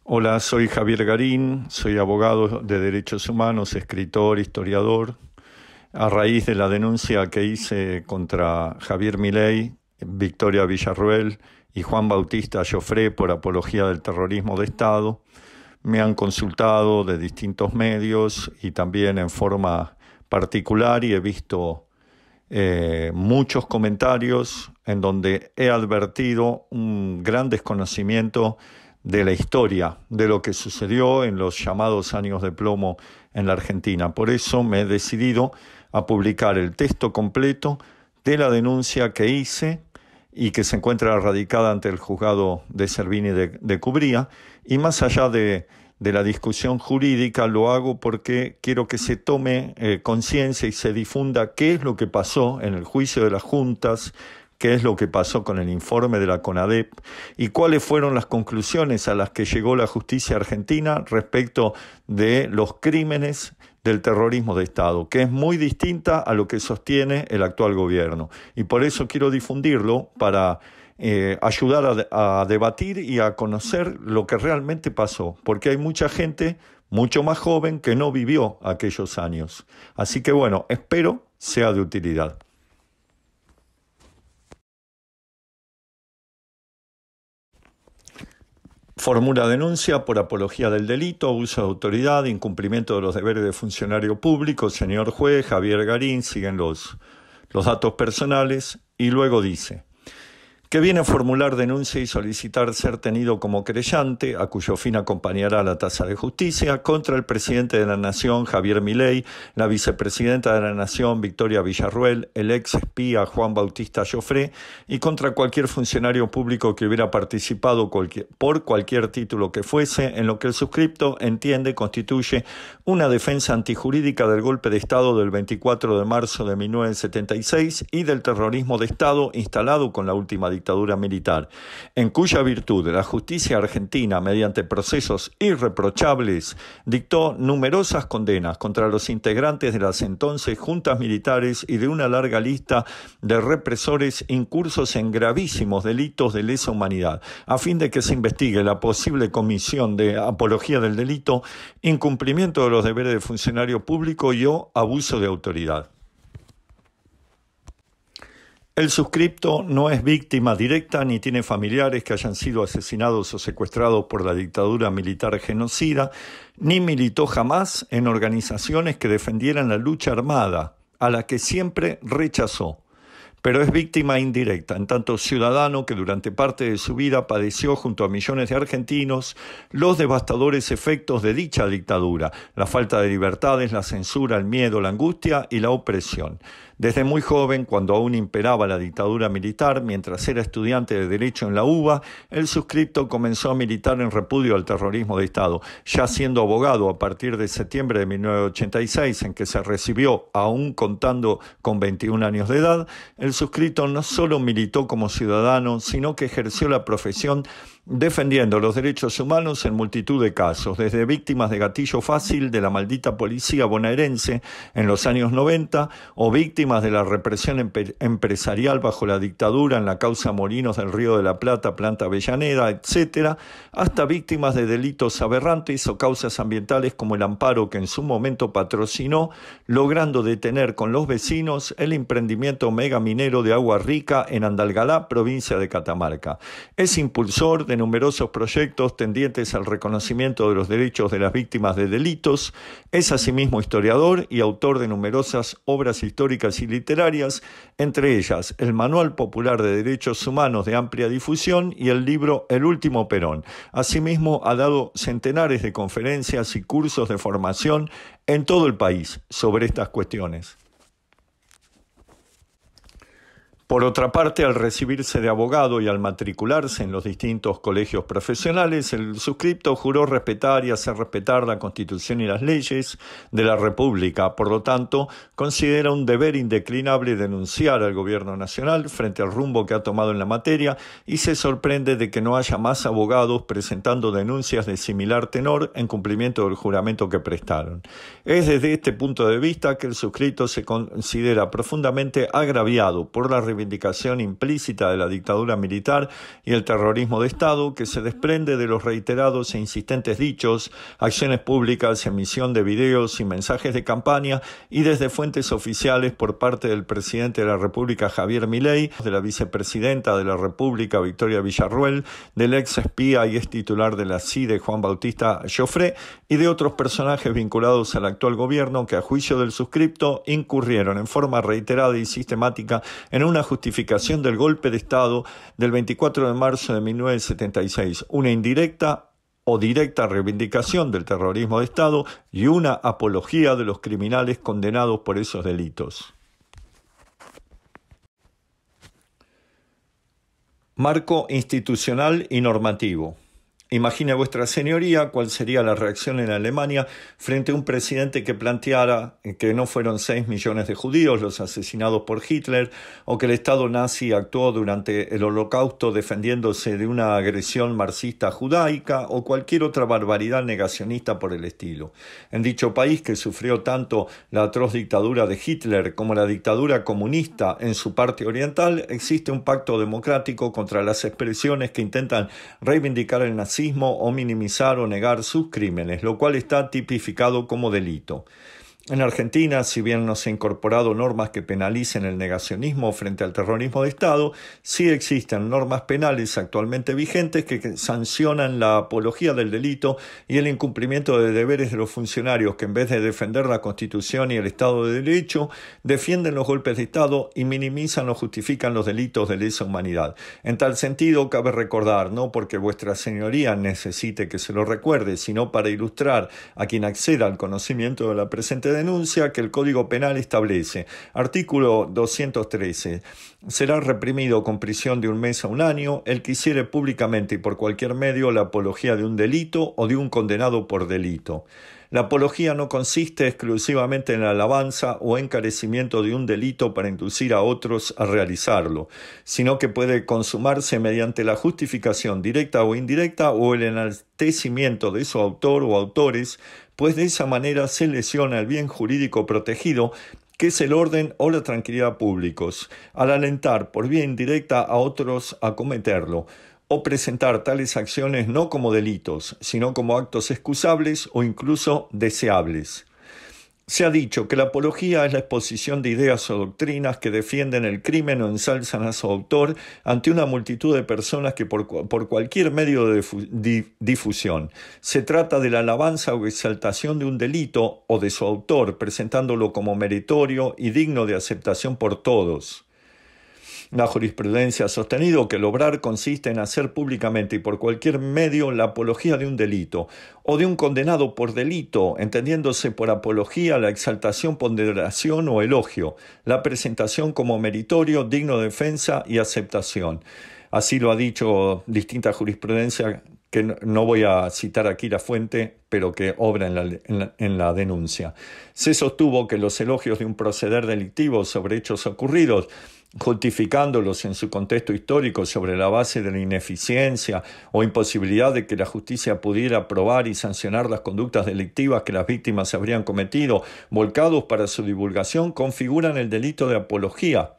Hola, soy Javier Garín, soy abogado de derechos humanos, escritor, historiador. A raíz de la denuncia que hice contra Javier Milei, Victoria Villarroel y Juan Bautista Llofré por apología del terrorismo de Estado, me han consultado de distintos medios y también en forma particular y he visto muchos comentarios en donde he advertido un gran desconocimiento de la historia, de lo que sucedió en los llamados años de plomo en la Argentina. Por eso me he decidido a publicar el texto completo de la denuncia que hice y que se encuentra radicada ante el juzgado de Cervini de Cubría. Y más allá de la discusión jurídica, lo hago porque quiero que se tome conciencia y se difunda qué es lo que pasó en el juicio de las juntas, qué es lo que pasó con el informe de la CONADEP y cuáles fueron las conclusiones a las que llegó la justicia argentina respecto de los crímenes del terrorismo de Estado, que es muy distinta a lo que sostiene el actual gobierno. Y por eso quiero difundirlo para ayudar a debatir y a conocer lo que realmente pasó, porque hay mucha gente mucho más joven que no vivió aquellos años. Así que bueno, espero sea de utilidad. Formula denuncia por apología del delito, abuso de autoridad, incumplimiento de los deberes de funcionario público, señor juez Javier Garín, siguen los datos personales, y luego dice que viene a formular denuncia y solicitar ser tenido como querellante, a cuyo fin acompañará la tasa de justicia, contra el presidente de la Nación, Javier Milei, la vicepresidenta de la Nación, Victoria Villarroel, el ex espía Juan Bautista Llofré, y contra cualquier funcionario público que hubiera participado por cualquier título que fuese, en lo que el suscripto entiende constituye una defensa antijurídica del golpe de Estado del 24 de marzo de 1976 y del terrorismo de Estado instalado con la última dictadura militar, en cuya virtud la justicia argentina, mediante procesos irreprochables, dictó numerosas condenas contra los integrantes de las entonces juntas militares y de una larga lista de represores incursos en gravísimos delitos de lesa humanidad, a fin de que se investigue la posible comisión de apología del delito, incumplimiento de los deberes de funcionario público y o abuso de autoridad. El suscripto no es víctima directa ni tiene familiares que hayan sido asesinados o secuestrados por la dictadura militar genocida, ni militó jamás en organizaciones que defendieran la lucha armada, a la que siempre rechazó. Pero es víctima indirecta, en tanto ciudadano que durante parte de su vida padeció junto a millones de argentinos los devastadores efectos de dicha dictadura, la falta de libertades, la censura, el miedo, la angustia y la opresión. Desde muy joven, cuando aún imperaba la dictadura militar, mientras era estudiante de Derecho en la UBA, el suscripto comenzó a militar en repudio al terrorismo de Estado. Ya siendo abogado a partir de septiembre de 1986, en que se recibió, aún contando con 21 años de edad, el suscripto no solo militó como ciudadano, sino que ejerció la profesión defendiendo los derechos humanos en multitud de casos, desde víctimas de gatillo fácil de la maldita policía bonaerense en los años 90 o víctimas de la represión empresarial bajo la dictadura en la causa Molinos del Río de la Plata, Planta Avellaneda, etc., hasta víctimas de delitos aberrantes o causas ambientales como el amparo que en su momento patrocinó, logrando detener con los vecinos el emprendimiento megaminero de Agua Rica en Andalgalá, provincia de Catamarca. Es impulsor de numerosos proyectos tendientes al reconocimiento de los derechos de las víctimas de delitos, es asimismo historiador y autor de numerosas obras históricas y literarias, entre ellas el Manual Popular de Derechos Humanos de amplia difusión y el libro El Último Perón. Asimismo, ha dado centenares de conferencias y cursos de formación en todo el país sobre estas cuestiones. Por otra parte, al recibirse de abogado y al matricularse en los distintos colegios profesionales, el suscripto juró respetar y hacer respetar la Constitución y las leyes de la República. Por lo tanto, considera un deber indeclinable denunciar al Gobierno Nacional frente al rumbo que ha tomado en la materia y se sorprende de que no haya más abogados presentando denuncias de similar tenor en cumplimiento del juramento que prestaron. Es desde este punto de vista que el suscripto se considera profundamente agraviado por la reivindicación reivindicación implícita de la dictadura militar y el terrorismo de Estado que se desprende de los reiterados e insistentes dichos, acciones públicas, emisión de videos y mensajes de campaña y desde fuentes oficiales por parte del presidente de la República Javier Milei, de la vicepresidenta de la República Victoria Villarruel, del ex espía y ex titular de la CIDE Juan Bautista Joffre y de otros personajes vinculados al actual gobierno que a juicio del suscripto incurrieron en forma reiterada y sistemática en una justificación del golpe de Estado del 24 de marzo de 1976, una indirecta o directa reivindicación del terrorismo de Estado y una apología de los criminales condenados por esos delitos. Marco institucional y normativo. Imagine vuestra señoría cuál sería la reacción en Alemania frente a un presidente que planteara que no fueron 6 millones de judíos los asesinados por Hitler o que el Estado nazi actuó durante el Holocausto defendiéndose de una agresión marxista judaica o cualquier otra barbaridad negacionista por el estilo. En dicho país que sufrió tanto la atroz dictadura de Hitler como la dictadura comunista en su parte oriental, existe un pacto democrático contra las expresiones que intentan reivindicar el nazismo o minimizar o negar sus crímenes, lo cual está tipificado como delito. En Argentina, si bien no se han incorporado normas que penalicen el negacionismo frente al terrorismo de Estado, sí existen normas penales actualmente vigentes que sancionan la apología del delito y el incumplimiento de deberes de los funcionarios que en vez de defender la Constitución y el Estado de Derecho, defienden los golpes de Estado y minimizan o justifican los delitos de lesa humanidad. En tal sentido, cabe recordar, no porque vuestra señoría necesite que se lo recuerde, sino para ilustrar a quien acceda al conocimiento de la presente denuncia que el Código Penal establece. Artículo 213. Será reprimido con prisión de 1 mes a 1 año el que hiciere públicamente y por cualquier medio la apología de un delito o de un condenado por delito. La apología no consiste exclusivamente en la alabanza o encarecimiento de un delito para inducir a otros a realizarlo, sino que puede consumarse mediante la justificación directa o indirecta o el enaltecimiento de su autor o autores, pues de esa manera se lesiona el bien jurídico protegido que es el orden o la tranquilidad públicos, al alentar por vía indirecta a otros a cometerlo, o presentar tales acciones no como delitos, sino como actos excusables o incluso deseables. Se ha dicho que la apología es la exposición de ideas o doctrinas que defienden el crimen o ensalzan a su autor ante una multitud de personas que por cualquier medio de difusión. Se trata de la alabanza o exaltación de un delito o de su autor, presentándolo como meritorio y digno de aceptación por todos. La jurisprudencia ha sostenido que el obrar consiste en hacer públicamente y por cualquier medio la apología de un delito o de un condenado por delito, entendiéndose por apología la exaltación, ponderación o elogio, la presentación como meritorio, digno de defensa y aceptación. Así lo ha dicho distinta jurisprudencia, que no voy a citar aquí la fuente, pero que obra en la denuncia. Se sostuvo que los elogios de un proceder delictivo sobre hechos ocurridos, justificándolos en su contexto histórico sobre la base de la ineficiencia o imposibilidad de que la justicia pudiera probar y sancionar las conductas delictivas que las víctimas habrían cometido, volcados para su divulgación, configuran el delito de apología.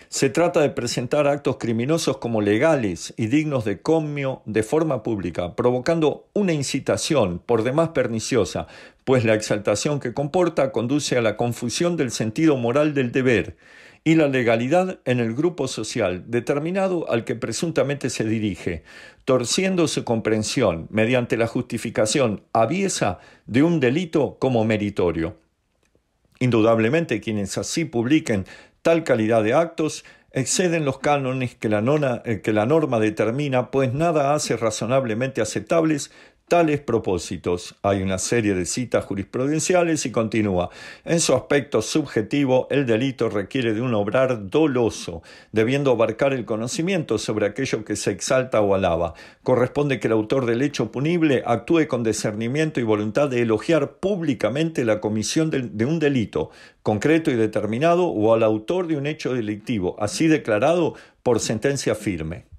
Se trata de presentar actos criminosos como legales y dignos de comio de forma pública, provocando una incitación por demás perniciosa, pues la exaltación que comporta conduce a la confusión del sentido moral del deber y la legalidad en el grupo social determinado al que presuntamente se dirige, torciendo su comprensión mediante la justificación aviesa de un delito como meritorio. Indudablemente, quienes así publiquen tal calidad de actos exceden los cánones que la norma determina, pues nada hace razonablemente aceptables tales propósitos. Hay una serie de citas jurisprudenciales y continúa. En su aspecto subjetivo, el delito requiere de un obrar doloso, debiendo abarcar el conocimiento sobre aquello que se exalta o alaba. Corresponde que el autor del hecho punible actúe con discernimiento y voluntad de elogiar públicamente la comisión de un delito concreto y determinado o al autor de un hecho delictivo, así declarado por sentencia firme.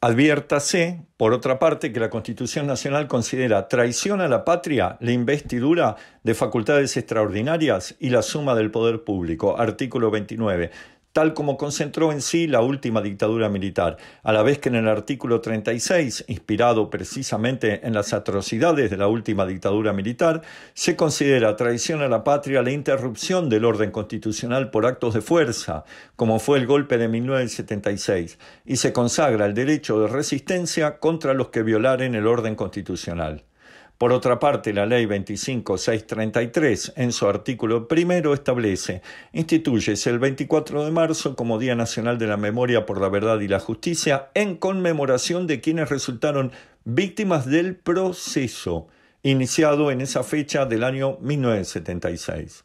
Adviértase, por otra parte, que la Constitución Nacional considera traición a la patria la investidura de facultades extraordinarias y la suma del poder público, artículo 29, tal como concentró en sí la última dictadura militar, a la vez que en el artículo 36, inspirado precisamente en las atrocidades de la última dictadura militar, se considera traición a la patria la interrupción del orden constitucional por actos de fuerza, como fue el golpe de 1976, y se consagra el derecho de resistencia contra los que violaren el orden constitucional. Por otra parte, la Ley 25.633, en su artículo primero, instituyese el 24 de marzo como Día Nacional de la Memoria por la Verdad y la Justicia en conmemoración de quienes resultaron víctimas del proceso, iniciado en esa fecha del año 1976.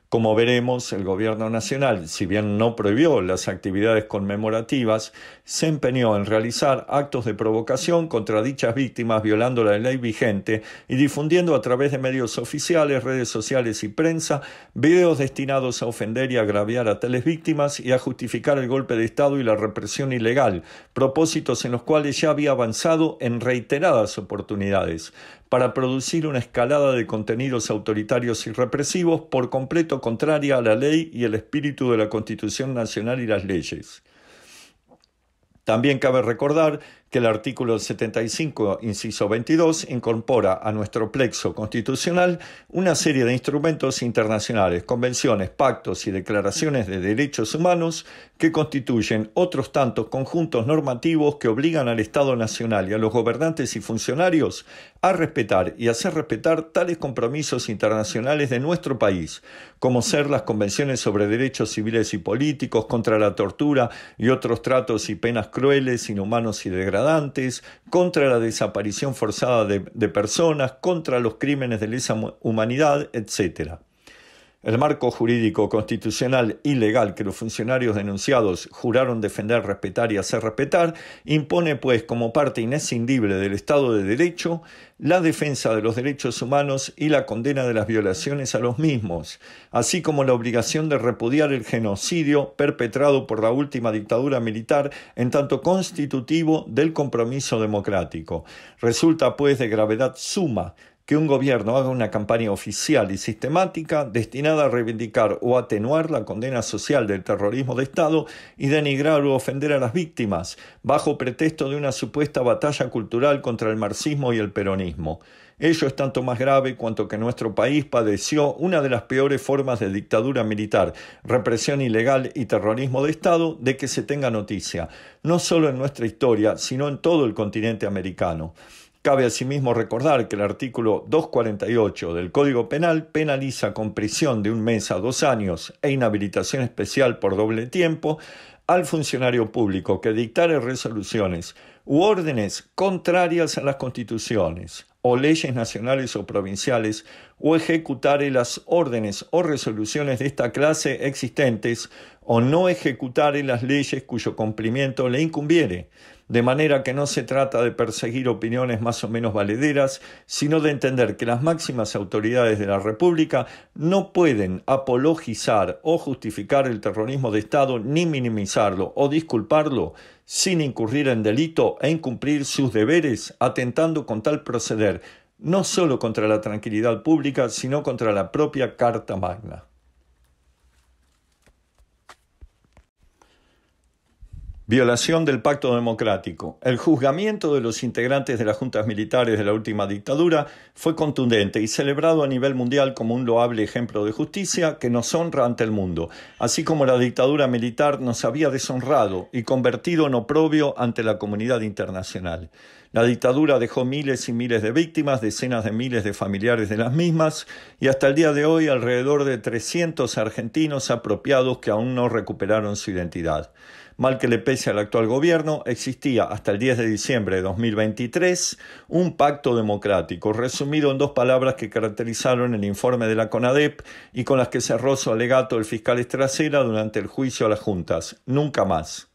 Como veremos, el gobierno nacional, si bien no prohibió las actividades conmemorativas, se empeñó en realizar actos de provocación contra dichas víctimas violando la ley vigente y difundiendo a través de medios oficiales, redes sociales y prensa videos destinados a ofender y agraviar a tales víctimas y a justificar el golpe de Estado y la represión ilegal, propósitos en los cuales ya había avanzado en reiteradas oportunidades, para producir una escalada de contenidos autoritarios y represivos por completo contraria a la ley y el espíritu de la Constitución Nacional y las leyes. También cabe recordar que el artículo 75, inciso 22, incorpora a nuestro plexo constitucional una serie de instrumentos internacionales, convenciones, pactos y declaraciones de derechos humanos que constituyen otros tantos conjuntos normativos que obligan al Estado Nacional y a los gobernantes y funcionarios a respetar y hacer respetar tales compromisos internacionales de nuestro país, como ser las convenciones sobre derechos civiles y políticos, contra la tortura y otros tratos y penas crueles, inhumanos y degradantes, contra la desaparición forzada de personas, contra los crímenes de lesa humanidad, etc. El marco jurídico constitucional y legal que los funcionarios denunciados juraron defender, respetar y hacer respetar impone, pues, como parte inescindible del Estado de Derecho, la defensa de los derechos humanos y la condena de las violaciones a los mismos, así como la obligación de repudiar el genocidio perpetrado por la última dictadura militar en tanto constitutivo del compromiso democrático. Resulta, pues, de gravedad suma que un gobierno haga una campaña oficial y sistemática destinada a reivindicar o atenuar la condena social del terrorismo de Estado y denigrar o ofender a las víctimas, bajo pretexto de una supuesta batalla cultural contra el marxismo y el peronismo. Ello es tanto más grave cuanto que nuestro país padeció una de las peores formas de dictadura militar, represión ilegal y terrorismo de Estado de que se tenga noticia, no solo en nuestra historia, sino en todo el continente americano. Cabe asimismo recordar que el artículo 248 del Código Penal penaliza con prisión de 1 mes a 2 años e inhabilitación especial por doble tiempo al funcionario público que dictare resoluciones u órdenes contrarias a las constituciones o leyes nacionales o provinciales o ejecutare las órdenes o resoluciones de esta clase existentes o no ejecutare las leyes cuyo cumplimiento le incumbiere. De manera que no se trata de perseguir opiniones más o menos valederas, sino de entender que las máximas autoridades de la República no pueden apologizar o justificar el terrorismo de Estado ni minimizarlo o disculparlo sin incurrir en delito e incumplir sus deberes, atentando con tal proceder no solo contra la tranquilidad pública, sino contra la propia Carta Magna. Violación del Pacto Democrático. El juzgamiento de los integrantes de las juntas militares de la última dictadura fue contundente y celebrado a nivel mundial como un loable ejemplo de justicia que nos honra ante el mundo, así como la dictadura militar nos había deshonrado y convertido en oprobio ante la comunidad internacional. La dictadura dejó miles y miles de víctimas, decenas de miles de familiares de las mismas y hasta el día de hoy alrededor de 300 argentinos apropiados que aún no recuperaron su identidad. Mal que le pese al actual gobierno, existía hasta el 10 de diciembre de 2023 un pacto democrático, resumido en 2 palabras que caracterizaron el informe de la CONADEP y con las que cerró su alegato el fiscal Estracera durante el juicio a las juntas: nunca más.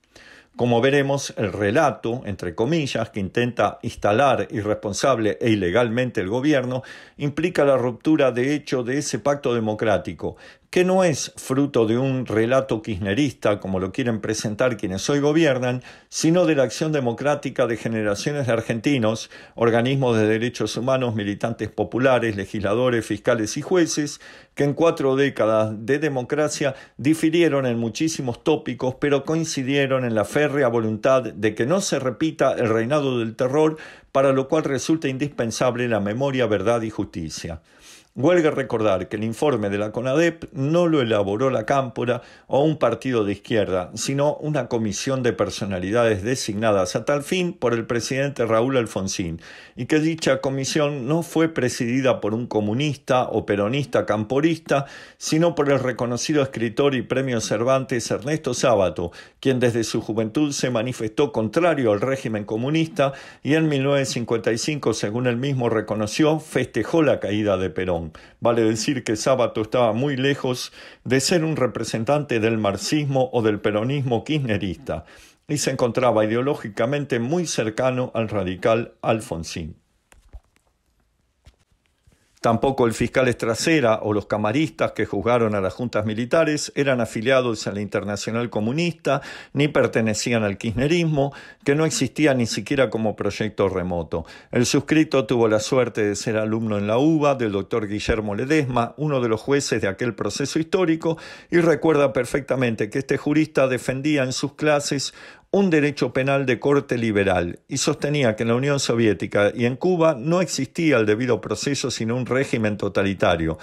Como veremos, el relato, entre comillas, que intenta instalar irresponsable e ilegalmente el gobierno, implica la ruptura de hecho de ese pacto democrático, que no es fruto de un relato kirchnerista, como lo quieren presentar quienes hoy gobiernan, sino de la acción democrática de generaciones de argentinos, organismos de derechos humanos, militantes populares, legisladores, fiscales y jueces, que en 4 décadas de democracia difirieron en muchísimos tópicos, pero coincidieron en la férrea voluntad de que no se repita el reinado del terror, para lo cual resulta indispensable la memoria, verdad y justicia. Huelga recordar que el informe de la CONADEP no lo elaboró la Cámpora o un partido de izquierda, sino una comisión de personalidades designadas a tal fin por el presidente Raúl Alfonsín, y que dicha comisión no fue presidida por un comunista o peronista camporista, sino por el reconocido escritor y premio Cervantes Ernesto Sábato, quien desde su juventud se manifestó contrario al régimen comunista y en 1955, según él mismo reconoció, festejó la caída de Perón. Vale decir que Sábato estaba muy lejos de ser un representante del marxismo o del peronismo kirchnerista y se encontraba ideológicamente muy cercano al radical Alfonsín. Tampoco el fiscal Estracera o los camaristas que juzgaron a las juntas militares eran afiliados a la Internacional Comunista ni pertenecían al kirchnerismo, que no existía ni siquiera como proyecto remoto. El suscrito tuvo la suerte de ser alumno en la UBA del doctor Guillermo Ledesma, uno de los jueces de aquel proceso histórico, y recuerda perfectamente que este jurista defendía en sus clases un derecho penal de corte liberal y sostenía que en la Unión Soviética y en Cuba no existía el debido proceso sino un régimen totalitario.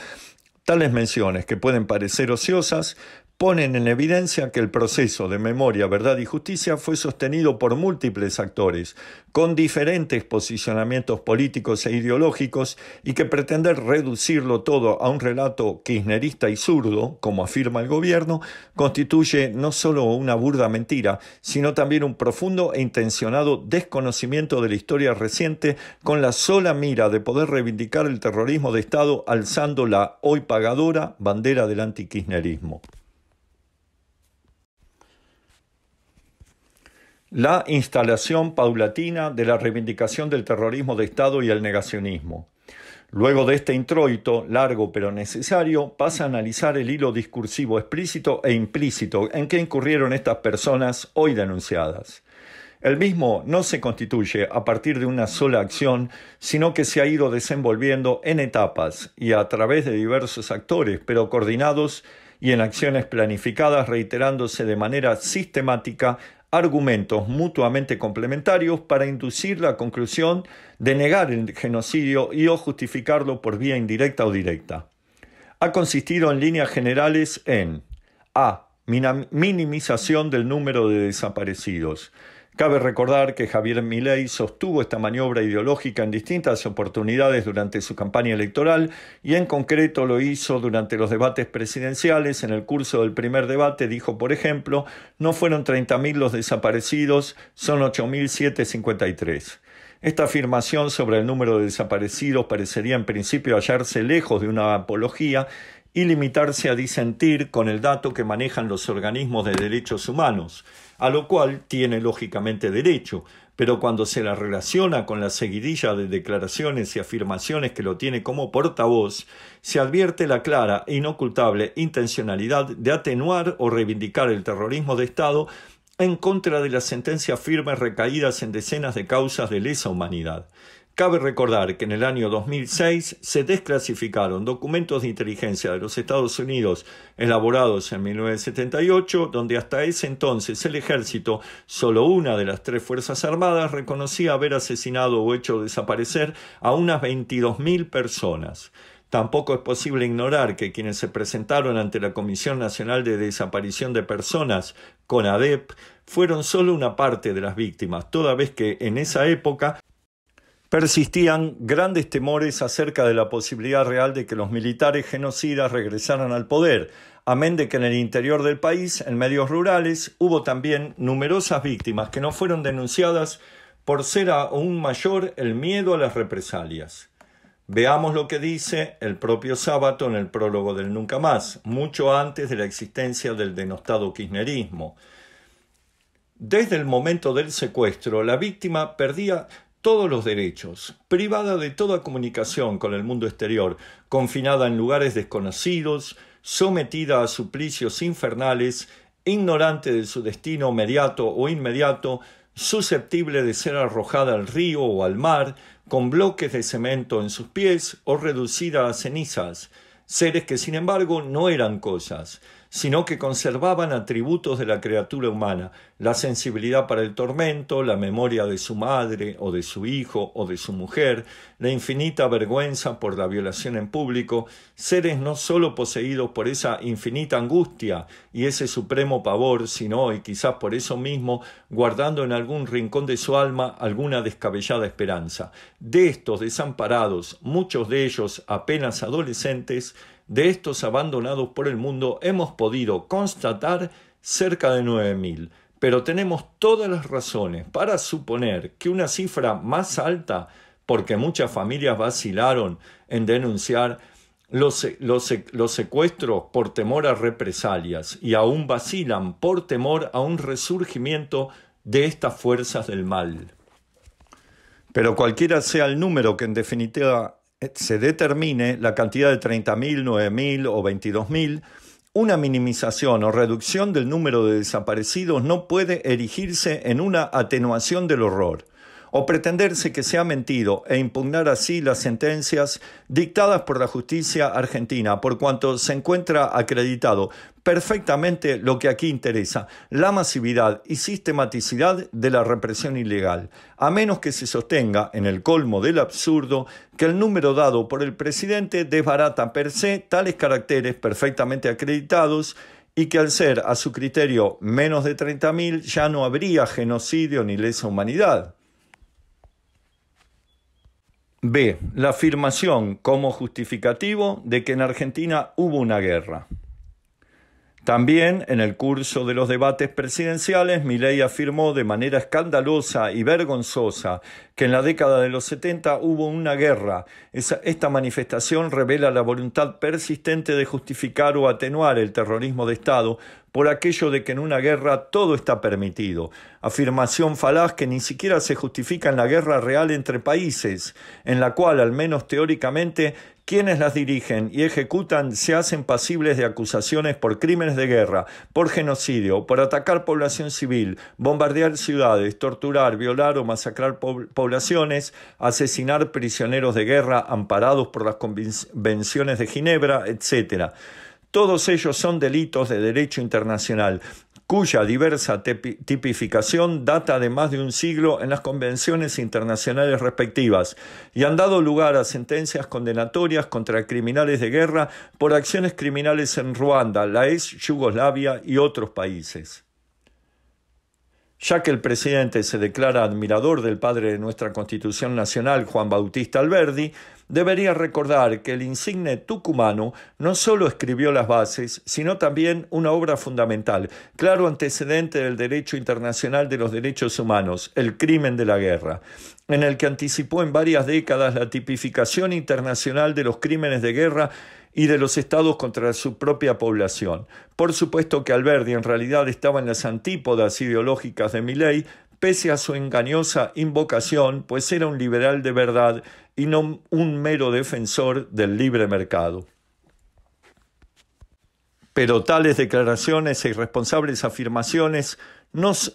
Tales menciones, que pueden parecer ociosas, ponen en evidencia que el proceso de memoria, verdad y justicia fue sostenido por múltiples actores, con diferentes posicionamientos políticos e ideológicos, y que pretender reducirlo todo a un relato kirchnerista y zurdo, como afirma el gobierno, constituye no solo una burda mentira, sino también un profundo e intencionado desconocimiento de la historia reciente, con la sola mira de poder reivindicar el terrorismo de Estado alzando la hoy pagadora bandera del antikirchnerismo. La instalación paulatina de la reivindicación del terrorismo de Estado y el negacionismo. Luego de este introito, largo pero necesario, pasa a analizar el hilo discursivo explícito e implícito en que incurrieron estas personas hoy denunciadas. El mismo no se constituye a partir de una sola acción, sino que se ha ido desenvolviendo en etapas y a través de diversos actores, pero coordinados y en acciones planificadas, reiterándose de manera sistemática argumentos mutuamente complementarios para inducir la conclusión de negar el genocidio y o justificarlo por vía indirecta o directa. Ha consistido en líneas generales en a. Minimización del número de desaparecidos. Cabe recordar que Javier Milei sostuvo esta maniobra ideológica en distintas oportunidades durante su campaña electoral y en concreto lo hizo durante los debates presidenciales. En el curso del primer debate dijo, por ejemplo, no fueron 30.000 los desaparecidos, son 8.753. Esta afirmación sobre el número de desaparecidos parecería en principio hallarse lejos de una apología y limitarse a disentir con el dato que manejan los organismos de derechos humanos, a lo cual tiene lógicamente derecho, pero cuando se la relaciona con la seguidilla de declaraciones y afirmaciones que lo tiene como portavoz, se advierte la clara e inocultable intencionalidad de atenuar o reivindicar el terrorismo de Estado en contra de las sentencias firmes recaídas en decenas de causas de lesa humanidad. Cabe recordar que en el año 2006 se desclasificaron documentos de inteligencia de los Estados Unidos elaborados en 1978, donde hasta ese entonces el ejército, solo una de las 3 Fuerzas Armadas, reconocía haber asesinado o hecho desaparecer a unas 22.000 personas. Tampoco es posible ignorar que quienes se presentaron ante la Comisión Nacional de Desaparición de Personas, CONADEP, fueron solo una parte de las víctimas, toda vez que en esa época persistían grandes temores acerca de la posibilidad real de que los militares genocidas regresaran al poder, amén de que en el interior del país, en medios rurales, hubo también numerosas víctimas que no fueron denunciadas por ser aún mayor el miedo a las represalias. Veamos lo que dice el propio Sábato en el prólogo del Nunca Más, mucho antes de la existencia del denostado kirchnerismo. Desde el momento del secuestro, la víctima perdía todos los derechos, privada de toda comunicación con el mundo exterior, confinada en lugares desconocidos, sometida a suplicios infernales, ignorante de su destino mediato o inmediato, susceptible de ser arrojada al río o al mar, con bloques de cemento en sus pies o reducida a cenizas, seres que sin embargo no eran cosas, sino que conservaban atributos de la criatura humana, la sensibilidad para el tormento, la memoria de su madre o de su hijo o de su mujer, la infinita vergüenza por la violación en público, seres no sólo poseídos por esa infinita angustia y ese supremo pavor, sino, y quizás por eso mismo, guardando en algún rincón de su alma alguna descabellada esperanza. De estos desamparados, muchos de ellos apenas adolescentes, de estos abandonados por el mundo, hemos podido constatar cerca de 9.000, pero tenemos todas las razones para suponer que una cifra más alta, porque muchas familias vacilaron en denunciar los secuestros por temor a represalias y aún vacilan por temor a un resurgimiento de estas fuerzas del mal. Pero cualquiera sea el número que en definitiva se determine, la cantidad de 30.000, 9.000 o 22.000, una minimización o reducción del número de desaparecidos no puede erigirse en una atenuación del horror, o pretenderse que se ha mentido e impugnar así las sentencias dictadas por la justicia argentina, por cuanto se encuentra acreditado perfectamente lo que aquí interesa, la masividad y sistematicidad de la represión ilegal, a menos que se sostenga, en el colmo del absurdo, que el número dado por el presidente desbarata per se tales caracteres perfectamente acreditados y que al ser, a su criterio, menos de 30.000 ya no habría genocidio ni lesa humanidad. B. La afirmación como justificativo de que en Argentina hubo una guerra. También, en el curso de los debates presidenciales, Milei afirmó de manera escandalosa y vergonzosa que en la década de los 70 hubo una guerra. Esta manifestación revela la voluntad persistente de justificar o atenuar el terrorismo de Estado por aquello de que en una guerra todo está permitido. Afirmación falaz que ni siquiera se justifica en la guerra real entre países, en la cual, al menos teóricamente, quienes las dirigen y ejecutan se hacen pasibles de acusaciones por crímenes de guerra, por genocidio, por atacar población civil, bombardear ciudades, torturar, violar o masacrar poblaciones, asesinar prisioneros de guerra amparados por las convenciones de Ginebra, etc. Todos ellos son delitos de derecho internacional, cuya diversa tipificación data de más de un siglo en las convenciones internacionales respectivas y han dado lugar a sentencias condenatorias contra criminales de guerra por acciones criminales en Ruanda, la ex Yugoslavia y otros países. Ya que el presidente se declara admirador del padre de nuestra Constitución Nacional, Juan Bautista Alberdi, debería recordar que el insigne tucumano no solo escribió las bases, sino también una obra fundamental, claro antecedente del derecho internacional de los derechos humanos, el crimen de la guerra, en el que anticipó en varias décadas la tipificación internacional de los crímenes de guerra y de los estados contra su propia población. Por supuesto que Alberdi en realidad estaba en las antípodas ideológicas de Milei, pese a su engañosa invocación, pues era un liberal de verdad y no un mero defensor del libre mercado. Pero tales declaraciones e irresponsables afirmaciones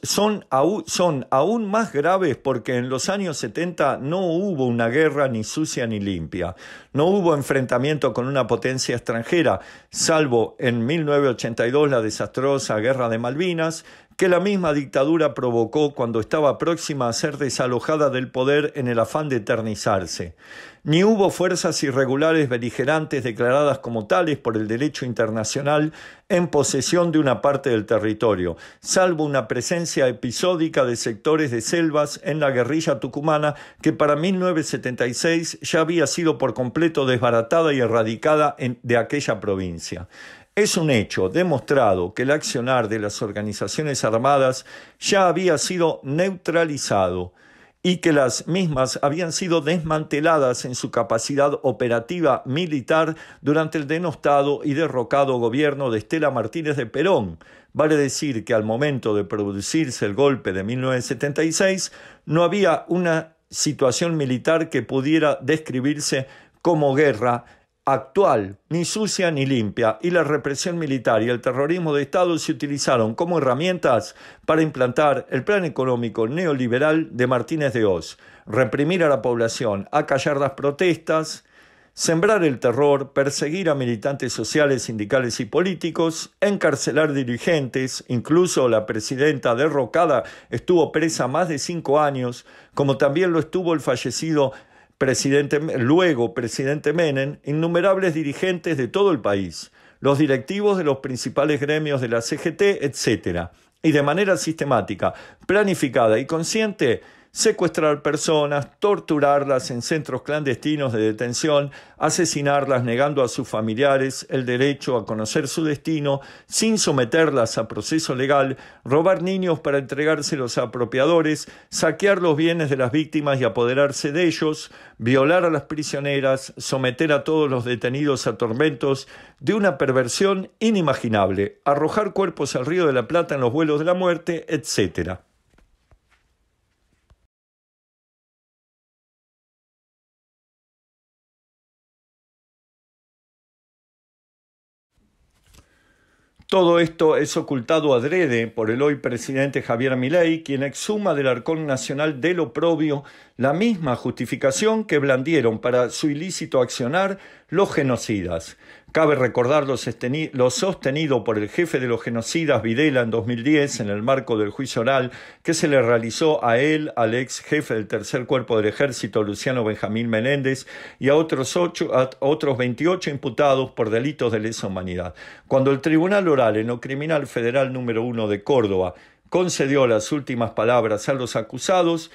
son aún más graves porque en los años 70 no hubo una guerra ni sucia ni limpia. No hubo enfrentamiento con una potencia extranjera, salvo en 1982 la desastrosa Guerra de Malvinas, que la misma dictadura provocó cuando estaba próxima a ser desalojada del poder en el afán de eternizarse. Ni hubo fuerzas irregulares beligerantes declaradas como tales por el derecho internacional en posesión de una parte del territorio, salvo una presencia episódica de sectores de selvas en la guerrilla tucumana que para 1976 ya había sido por completo desbaratada y erradicada de aquella provincia. Es un hecho demostrado que el accionar de las organizaciones armadas ya había sido neutralizado y que las mismas habían sido desmanteladas en su capacidad operativa militar durante el denostado y derrocado gobierno de Estela Martínez de Perón. Vale decir que al momento de producirse el golpe de 1976 no había una situación militar que pudiera describirse como guerra, actual, ni sucia ni limpia, y la represión militar y el terrorismo de Estado se utilizaron como herramientas para implantar el plan económico neoliberal de Martínez de Hoz, reprimir a la población, acallar las protestas, sembrar el terror, perseguir a militantes sociales, sindicales y políticos, encarcelar dirigentes, incluso la presidenta derrocada estuvo presa más de 5 años, como también lo estuvo el fallecido luego presidente Menem, innumerables dirigentes de todo el país, los directivos de los principales gremios de la CGT, etc. Y de manera sistemática, planificada y consciente, secuestrar personas, torturarlas en centros clandestinos de detención, asesinarlas negando a sus familiares el derecho a conocer su destino sin someterlas a proceso legal, robar niños para entregárselos a apropiadores, saquear los bienes de las víctimas y apoderarse de ellos, violar a las prisioneras, someter a todos los detenidos a tormentos de una perversión inimaginable, arrojar cuerpos al Río de la Plata en los vuelos de la muerte, etc. Todo esto es ocultado adrede por el hoy presidente Javier Milei, quien exhuma del Arcón Nacional del Oprobio la misma justificación que blandieron para su ilícito accionar los genocidas. Cabe recordar lo sostenido por el jefe de los genocidas, Videla, en 2010, en el marco del juicio oral que se le realizó a él, al ex jefe del Tercer Cuerpo del Ejército, Luciano Benjamín Menéndez, y a otros 28 imputados por delitos de lesa humanidad. Cuando el Tribunal Oral en lo Criminal Federal número 1 de Córdoba concedió las últimas palabras a los acusados,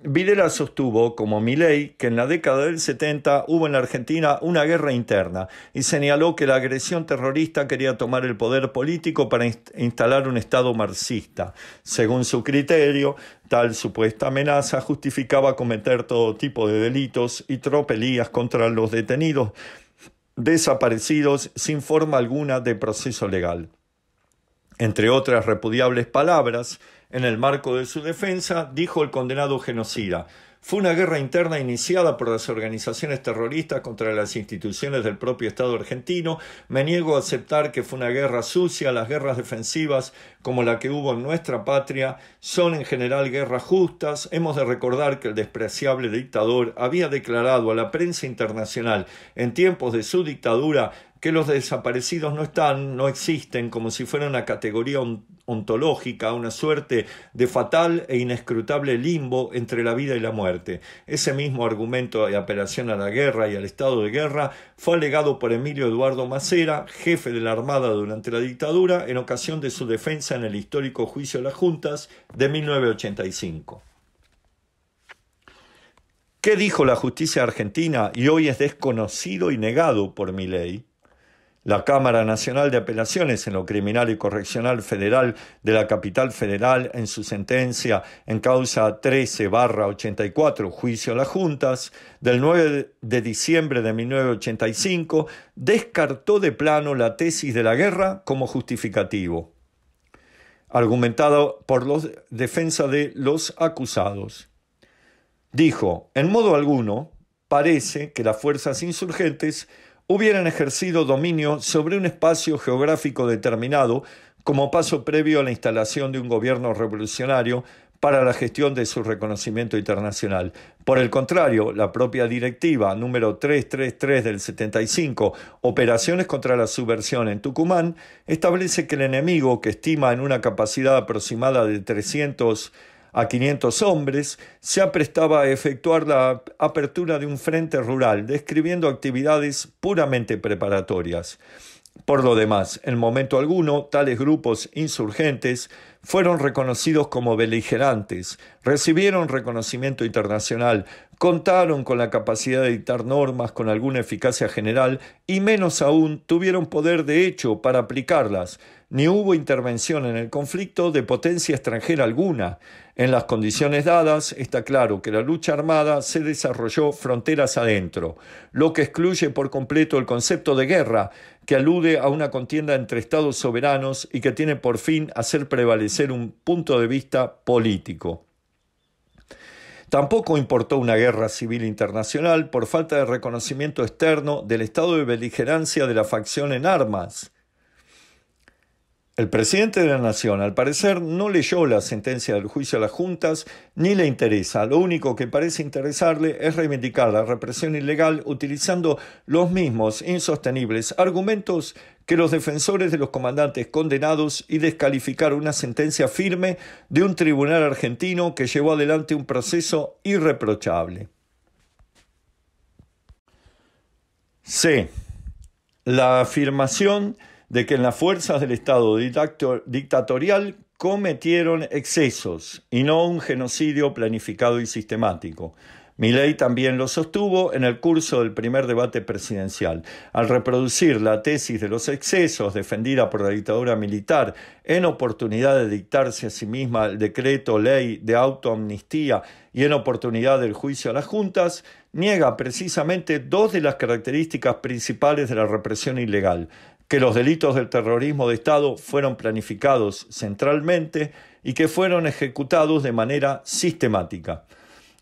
Videla sostuvo, como Milei, que en la década del 70 hubo en la Argentina una guerra interna y señaló que la agresión terrorista quería tomar el poder político para instalar un Estado marxista. Según su criterio, tal supuesta amenaza justificaba cometer todo tipo de delitos y tropelías contra los detenidos desaparecidos sin forma alguna de proceso legal. Entre otras repudiables palabras, en el marco de su defensa, dijo el condenado genocida: fue una guerra interna iniciada por las organizaciones terroristas contra las instituciones del propio Estado argentino. Me niego a aceptar que fue una guerra sucia. Las guerras defensivas, como la que hubo en nuestra patria, son en general guerras justas. Hemos de recordar que el despreciable dictador había declarado a la prensa internacional en tiempos de su dictadura que los desaparecidos no existen, como si fuera una categoría ontológica, una suerte de fatal e inescrutable limbo entre la vida y la muerte. Ese mismo argumento de apelación a la guerra y al estado de guerra fue alegado por Emilio Eduardo Macera, jefe de la Armada durante la dictadura, en ocasión de su defensa en el histórico juicio de las Juntas de 1985. ¿Qué dijo la justicia argentina y hoy es desconocido y negado por Milei? La Cámara Nacional de Apelaciones en lo Criminal y Correccional Federal de la Capital Federal, en su sentencia en causa 13/84, juicio a las juntas, del 9 de diciembre de 1985, descartó de plano la tesis de la guerra como justificativo, argumentado por la defensa de los acusados. Dijo: en modo alguno parece que las fuerzas insurgentes hubieran ejercido dominio sobre un espacio geográfico determinado como paso previo a la instalación de un gobierno revolucionario para la gestión de su reconocimiento internacional. Por el contrario, la propia directiva número 333 del 75, Operaciones contra la Subversión en Tucumán, establece que el enemigo, que estima en una capacidad aproximada de 300 a 500 hombres, se aprestaba a efectuar la apertura de un frente rural, describiendo actividades puramente preparatorias. Por lo demás, en momento alguno, tales grupos insurgentes fueron reconocidos como beligerantes, recibieron reconocimiento internacional, contaron con la capacidad de dictar normas con alguna eficacia general y menos aún tuvieron poder de hecho para aplicarlas, ni hubo intervención en el conflicto de potencia extranjera alguna. En las condiciones dadas, está claro que la lucha armada se desarrolló fronteras adentro, lo que excluye por completo el concepto de guerra, que alude a una contienda entre estados soberanos y que tiene por fin hacer prevalecer un punto de vista político. Tampoco importó una guerra civil internacional por falta de reconocimiento externo del estado de beligerancia de la facción en armas. El presidente de la Nación, al parecer, no leyó la sentencia del juicio a las juntas ni le interesa. Lo único que parece interesarle es reivindicar la represión ilegal utilizando los mismos insostenibles argumentos que los defensores de los comandantes condenados y descalificar una sentencia firme de un tribunal argentino que llevó adelante un proceso irreprochable. C. La afirmación de que en las fuerzas del Estado dictatorial cometieron excesos y no un genocidio planificado y sistemático. Milei también lo sostuvo en el curso del primer debate presidencial. Al reproducir la tesis de los excesos defendida por la dictadura militar en oportunidad de dictarse a sí misma el decreto ley de autoamnistía y en oportunidad del juicio a las juntas, niega precisamente dos de las características principales de la represión ilegal: que los delitos del terrorismo de Estado fueron planificados centralmente y que fueron ejecutados de manera sistemática.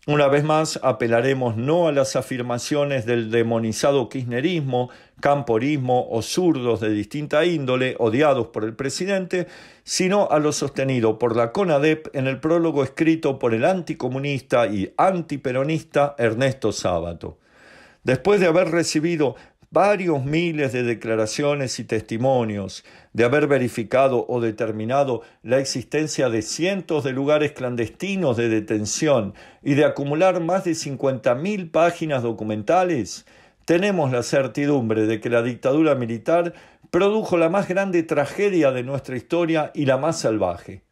Una vez más, apelaremos no a las afirmaciones del demonizado kirchnerismo, camporismo o zurdos de distinta índole odiados por el presidente, sino a lo sostenido por la CONADEP en el prólogo escrito por el anticomunista y antiperonista Ernesto Sábato. Después de haber recibido varios miles de declaraciones y testimonios, de haber verificado o determinado la existencia de cientos de lugares clandestinos de detención y de acumular más de 50.000 páginas documentales, tenemos la certidumbre de que la dictadura militar produjo la más grande tragedia de nuestra historia y la más salvaje.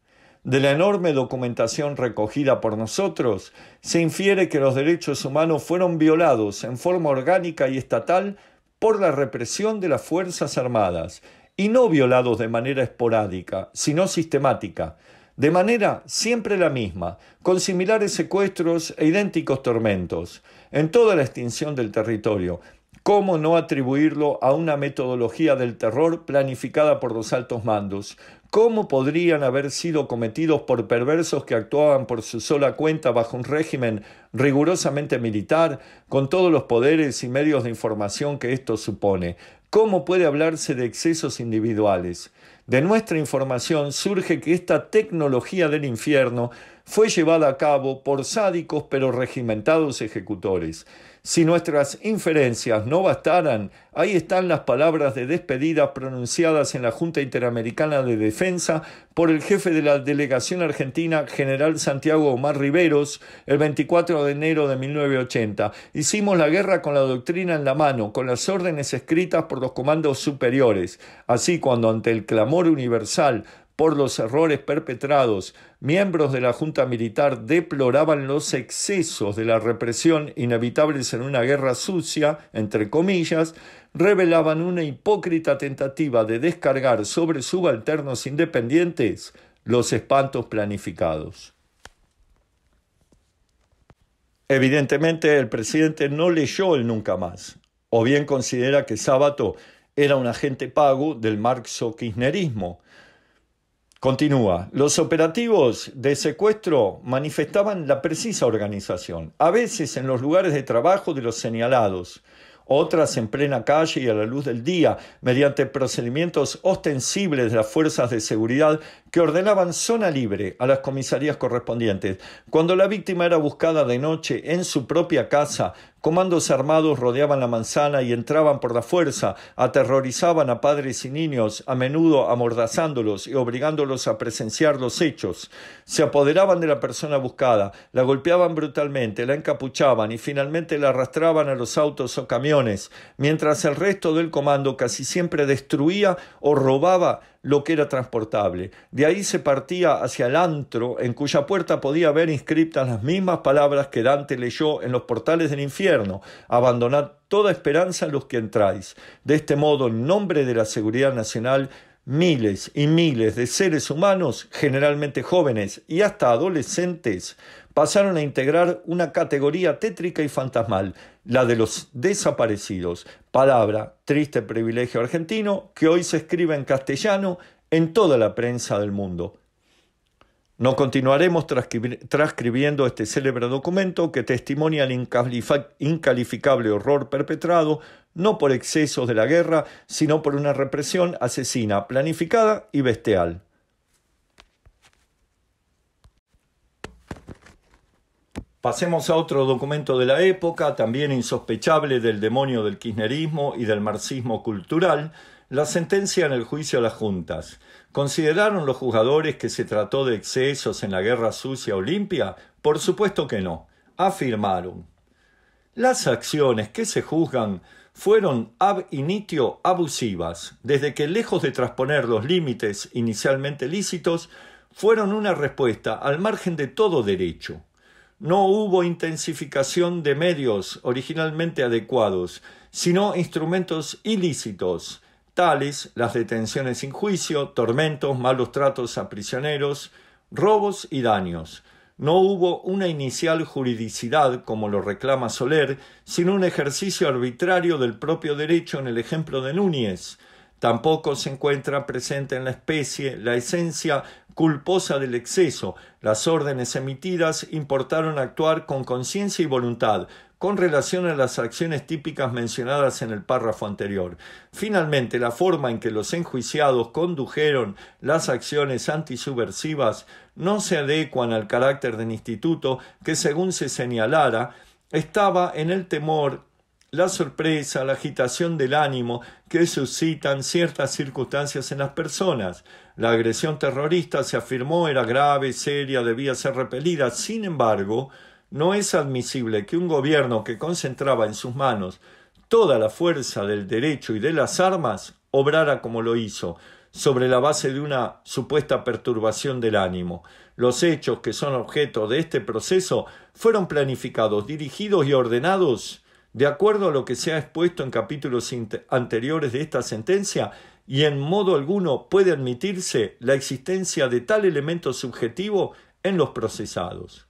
De la enorme documentación recogida por nosotros, se infiere que los derechos humanos fueron violados en forma orgánica y estatal por la represión de las Fuerzas Armadas, y no violados de manera esporádica, sino sistemática, de manera siempre la misma, con similares secuestros e idénticos tormentos, en toda la extensión del territorio. ¿Cómo no atribuirlo a una metodología del terror planificada por los altos mandos? ¿Cómo podrían haber sido cometidos por perversos que actuaban por su sola cuenta bajo un régimen rigurosamente militar, con todos los poderes y medios de información que esto supone? ¿Cómo puede hablarse de excesos individuales? De nuestra información surge que esta tecnología del infierno fue llevada a cabo por sádicos pero regimentados ejecutores. Si nuestras inferencias no bastaran, ahí están las palabras de despedida pronunciadas en la Junta Interamericana de Defensa por el jefe de la delegación argentina, general Santiago Omar Riveros, el 24 de enero de 1980. Hicimos la guerra con la doctrina en la mano, con las órdenes escritas por los comandos superiores. Así, cuando ante el clamor universal por los errores perpetrados, miembros de la Junta Militar deploraban los excesos de la represión inevitables en una guerra sucia, entre comillas, revelaban una hipócrita tentativa de descargar sobre subalternos independientes los espantos planificados. Evidentemente, el presidente no leyó el Nunca Más, o bien considera que Sábato era un agente pago del marxo-kirchnerismo. Continúa, los operativos de secuestro manifestaban la precisa organización, a veces en los lugares de trabajo de los señalados, otras en plena calle y a la luz del día, mediante procedimientos ostensibles de las fuerzas de seguridad que ordenaban zona libre a las comisarías correspondientes. Cuando la víctima era buscada de noche en su propia casa, comandos armados rodeaban la manzana y entraban por la fuerza, aterrorizaban a padres y niños, a menudo amordazándolos y obligándolos a presenciar los hechos. Se apoderaban de la persona buscada, la golpeaban brutalmente, la encapuchaban y finalmente la arrastraban a los autos o camiones, mientras el resto del comando casi siempre destruía o robaba lo que era transportable. De ahí se partía hacia el antro, en cuya puerta podía ver inscritas las mismas palabras que Dante leyó en los portales del infierno: abandonad toda esperanza en los que entráis. De este modo, en nombre de la seguridad nacional, miles y miles de seres humanos, generalmente jóvenes y hasta adolescentes, pasaron a integrar una categoría tétrica y fantasmal, la de los desaparecidos, palabra, triste privilegio argentino, que hoy se escribe en castellano en toda la prensa del mundo. No continuaremos transcribiendo este célebre documento que testimonia el incalificable horror perpetrado no por excesos de la guerra, sino por una represión asesina, planificada y bestial. Pasemos a otro documento de la época, también insospechable del demonio del kirchnerismo y del marxismo cultural, la sentencia en el juicio a las juntas. ¿Consideraron los juzgadores que se trató de excesos en la guerra sucia o limpia? Por supuesto que no. Afirmaron: las acciones que se juzgan fueron ab initio abusivas, desde que, lejos de trasponer los límites inicialmente lícitos, fueron una respuesta al margen de todo derecho. No hubo intensificación de medios originalmente adecuados, sino instrumentos ilícitos, tales las detenciones sin juicio, tormentos, malos tratos a prisioneros, robos y daños. No hubo una inicial juridicidad, como lo reclama Soler, sino un ejercicio arbitrario del propio derecho en el ejemplo de Núñez. Tampoco se encuentra presente en la especie la esencia culposa del exceso. Las órdenes emitidas importaron actuar con conciencia y voluntad, con relación a las acciones típicas mencionadas en el párrafo anterior. Finalmente, la forma en que los enjuiciados condujeron las acciones antisubversivas no se adecuan al carácter del instituto que, según se señalara, estaba en el temor, la sorpresa, la agitación del ánimo que suscitan ciertas circunstancias en las personas. La agresión terrorista, se afirmó, era grave, seria, debía ser repelida. Sin embargo, no es admisible que un gobierno que concentraba en sus manos toda la fuerza del derecho y de las armas obrara como lo hizo, sobre la base de una supuesta perturbación del ánimo. Los hechos que son objeto de este proceso fueron planificados, dirigidos y ordenados de acuerdo a lo que se ha expuesto en capítulos anteriores de esta sentencia, y en modo alguno puede admitirse la existencia de tal elemento subjetivo en los procesados.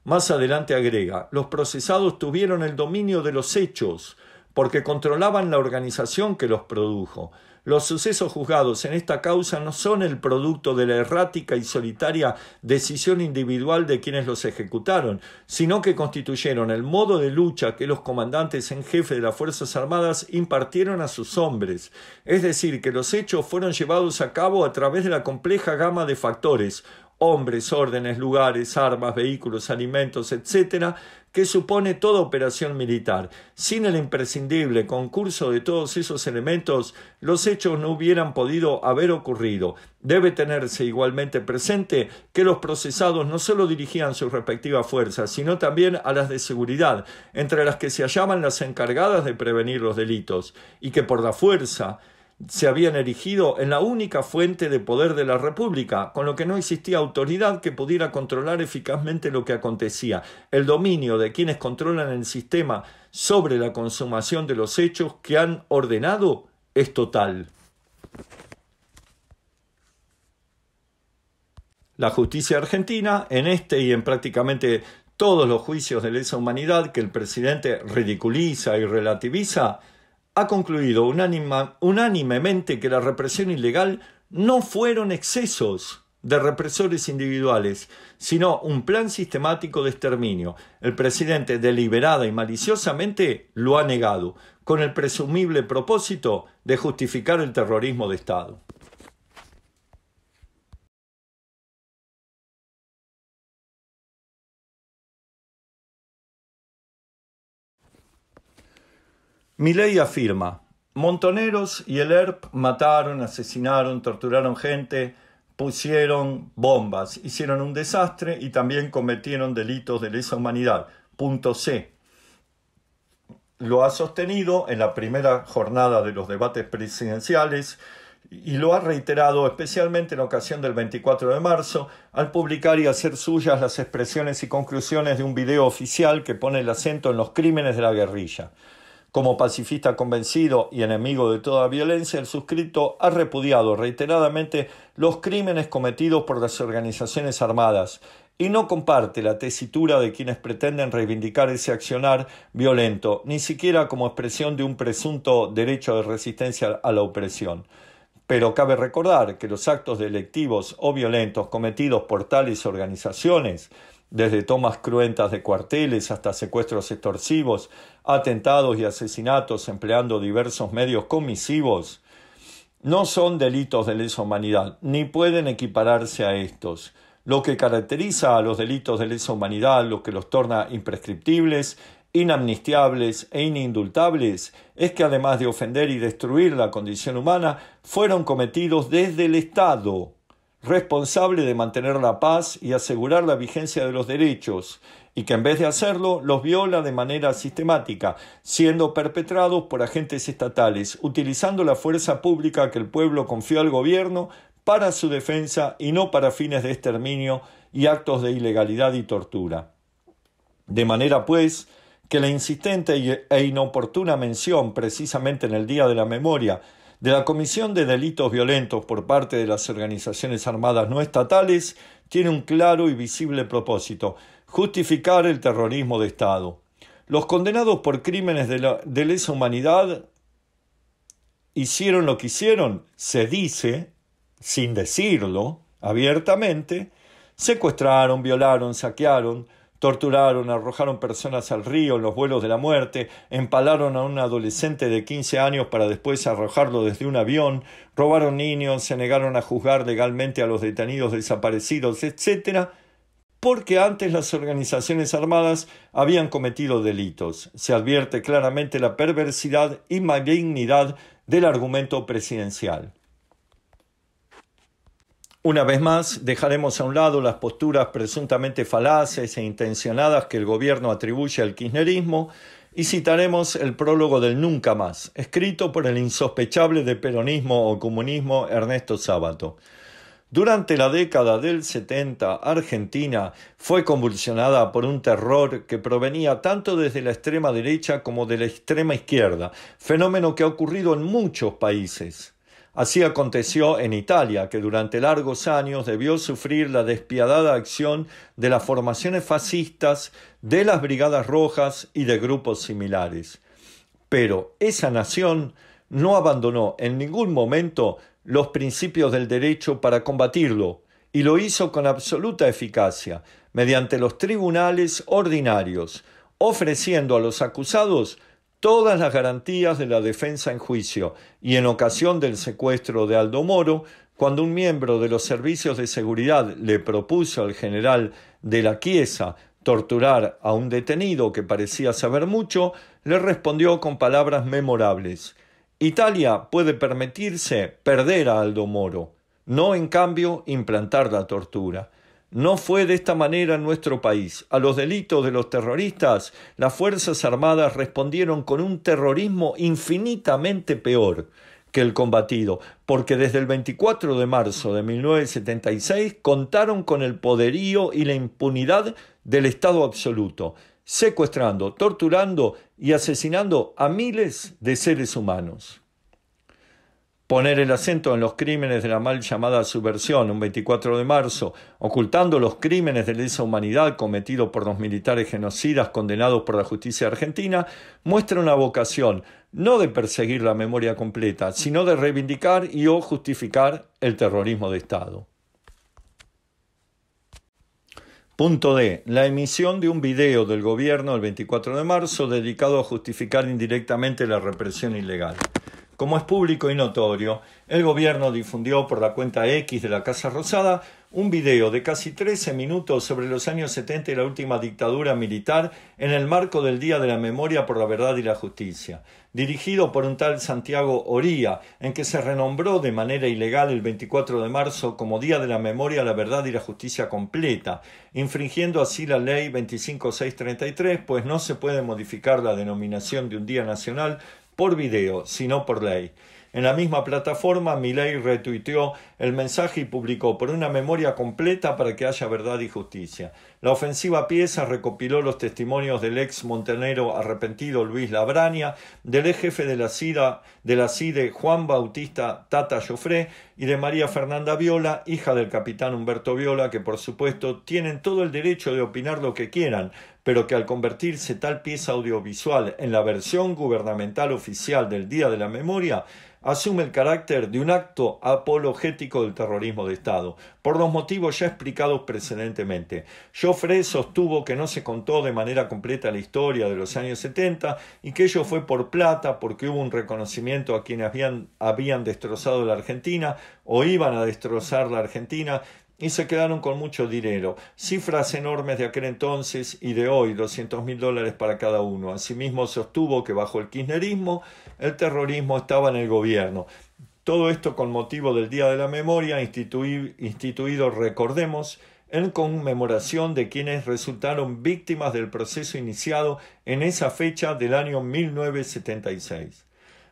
Más adelante agrega: los procesados tuvieron el dominio de los hechos, porque controlaban la organización que los produjo. Los sucesos juzgados en esta causa no son el producto de la errática y solitaria decisión individual de quienes los ejecutaron, sino que constituyeron el modo de lucha que los comandantes en jefe de las Fuerzas Armadas impartieron a sus hombres. Es decir, que los hechos fueron llevados a cabo a través de la compleja gama de factores, hombres, órdenes, lugares, armas, vehículos, alimentos, etc., que supone toda operación militar. Sin el imprescindible concurso de todos esos elementos, los hechos no hubieran podido haber ocurrido. Debe tenerse igualmente presente que los procesados no solo dirigían sus respectivas fuerzas, sino también a las de seguridad, entre las que se hallaban las encargadas de prevenir los delitos, y que por la fuerza se habían erigido en la única fuente de poder de la República, con lo que no existía autoridad que pudiera controlar eficazmente lo que acontecía. El dominio de quienes controlan el sistema sobre la consumación de los hechos que han ordenado es total. La justicia argentina, en este y en prácticamente todos los juicios de lesa humanidad que el presidente ridiculiza y relativiza, ha concluido unánimemente que la represión ilegal no fueron excesos de represores individuales, sino un plan sistemático de exterminio. El presidente deliberada y maliciosamente lo ha negado, con el presumible propósito de justificar el terrorismo de Estado. Milei afirma: Montoneros y el ERP mataron, asesinaron, torturaron gente, pusieron bombas, hicieron un desastre y también cometieron delitos de lesa humanidad. Punto C. Lo ha sostenido en la primera jornada de los debates presidenciales y lo ha reiterado especialmente en ocasión del 24 de marzo al publicar y hacer suyas las expresiones y conclusiones de un video oficial que pone el acento en los crímenes de la guerrilla. Como pacifista convencido y enemigo de toda violencia, el suscrito ha repudiado reiteradamente los crímenes cometidos por las organizaciones armadas y no comparte la tesitura de quienes pretenden reivindicar ese accionar violento, ni siquiera como expresión de un presunto derecho de resistencia a la opresión. Pero cabe recordar que los actos delictivos o violentos cometidos por tales organizaciones, desde tomas cruentas de cuarteles hasta secuestros extorsivos, atentados y asesinatos empleando diversos medios comisivos, no son delitos de lesa humanidad, ni pueden equipararse a estos. Lo que caracteriza a los delitos de lesa humanidad, lo que los torna imprescriptibles, inamnistiables e inindultables, es que además de ofender y destruir la condición humana, fueron cometidos desde el Estado, responsable de mantener la paz y asegurar la vigencia de los derechos, y que en vez de hacerlo, los viola de manera sistemática, siendo perpetrados por agentes estatales, utilizando la fuerza pública que el pueblo confió al gobierno para su defensa y no para fines de exterminio y actos de ilegalidad y tortura. De manera, pues, que la insistente e inoportuna mención, precisamente en el Día de la Memoria, de la comisión de delitos violentos por parte de las organizaciones armadas no estatales, tiene un claro y visible propósito: justificar el terrorismo de Estado. Los condenados por crímenes de lesa humanidad hicieron lo que hicieron, se dice, sin decirlo abiertamente: secuestraron, violaron, saquearon, torturaron, arrojaron personas al río en los vuelos de la muerte, empalaron a un adolescente de 15 años para después arrojarlo desde un avión, robaron niños, se negaron a juzgar legalmente a los detenidos desaparecidos, etc., porque antes las organizaciones armadas habían cometido delitos. Se advierte claramente la perversidad y malignidad del argumento presidencial. Una vez más, dejaremos a un lado las posturas presuntamente falaces e intencionadas que el gobierno atribuye al kirchnerismo y citaremos el prólogo del Nunca Más, escrito por el insospechable de peronismo o comunismo Ernesto Sábato. Durante la década del 70, Argentina fue convulsionada por un terror que provenía tanto desde la extrema derecha como de la extrema izquierda, fenómeno que ha ocurrido en muchos países. Así aconteció en Italia, que durante largos años debió sufrir la despiadada acción de las formaciones fascistas, de las Brigadas Rojas y de grupos similares. Pero esa nación no abandonó en ningún momento los principios del derecho para combatirlo, y lo hizo con absoluta eficacia, mediante los tribunales ordinarios, ofreciendo a los acusados todas las garantías de la defensa en juicio, y en ocasión del secuestro de Aldo Moro, cuando un miembro de los servicios de seguridad le propuso al general de la Chiesa torturar a un detenido que parecía saber mucho, le respondió con palabras memorables: Italia puede permitirse perder a Aldo Moro, no en cambio implantar la tortura. No fue de esta manera en nuestro país. A los delitos de los terroristas, las Fuerzas Armadas respondieron con un terrorismo infinitamente peor que el combatido, porque desde el 24 de marzo de 1976 contaron con el poderío y la impunidad del Estado absoluto, secuestrando, torturando y asesinando a miles de seres humanos. Poner el acento en los crímenes de la mal llamada subversión un 24 de marzo, ocultando los crímenes de lesa humanidad cometidos por los militares genocidas condenados por la justicia argentina, muestra una vocación no de perseguir la memoria completa, sino de reivindicar y o justificar el terrorismo de Estado. Punto D. La emisión de un video del gobierno el 24 de marzo dedicado a justificar indirectamente la represión ilegal. Como es público y notorio, el gobierno difundió por la cuenta X de la Casa Rosada un video de casi 13 minutos sobre los años 70 y la última dictadura militar en el marco del Día de la Memoria por la Verdad y la Justicia, dirigido por un tal Santiago Oría, en que se renombró de manera ilegal el 24 de marzo como Día de la Memoria, la Verdad y la Justicia completa, infringiendo así la Ley 25633, pues no se puede modificar la denominación de un día nacional por video, sino por ley. En la misma plataforma, Milei retuiteó el mensaje y publicó: por una memoria completa para que haya verdad y justicia. La ofensiva pieza recopiló los testimonios del ex montonero arrepentido Luis Labraña, del ex jefe de la CIDE Juan Bautista Tata Joffre y de María Fernanda Viola, hija del capitán Humberto Viola, que por supuesto tienen todo el derecho de opinar lo que quieran, pero que al convertirse tal pieza audiovisual en la versión gubernamental oficial del Día de la Memoria, asume el carácter de un acto apologético del terrorismo de Estado, por los motivos ya explicados precedentemente. Joffre sostuvo que no se contó de manera completa la historia de los años 70 y que ello fue por plata, porque hubo un reconocimiento a quienes habían destrozado la Argentina o iban a destrozar la Argentina, y se quedaron con mucho dinero, cifras enormes de aquel entonces y de hoy, $200.000 para cada uno. Asimismo sostuvo que bajo el kirchnerismo el terrorismo estaba en el gobierno. Todo esto con motivo del Día de la Memoria, instituido, recordemos, en conmemoración de quienes resultaron víctimas del proceso iniciado en esa fecha del año 1976.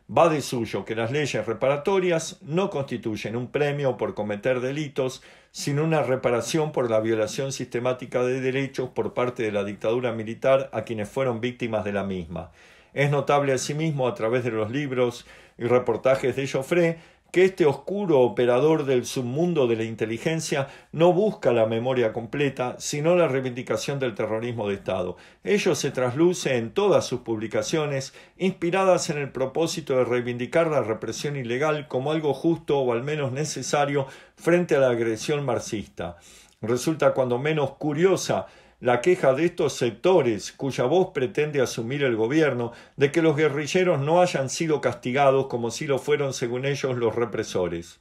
Va de suyo que las leyes reparatorias no constituyen un premio por cometer delitos, sino una reparación por la violación sistemática de derechos por parte de la dictadura militar a quienes fueron víctimas de la misma. Es notable asimismo, a través de los libros y reportajes de Joffre, que este oscuro operador del submundo de la inteligencia no busca la memoria completa, sino la reivindicación del terrorismo de Estado. Ello se trasluce en todas sus publicaciones, inspiradas en el propósito de reivindicar la represión ilegal como algo justo o al menos necesario frente a la agresión marxista. Resulta cuando menos curiosa la queja de estos sectores, cuya voz pretende asumir el gobierno, de que los guerrilleros no hayan sido castigados como si lo fueron según ellos los represores.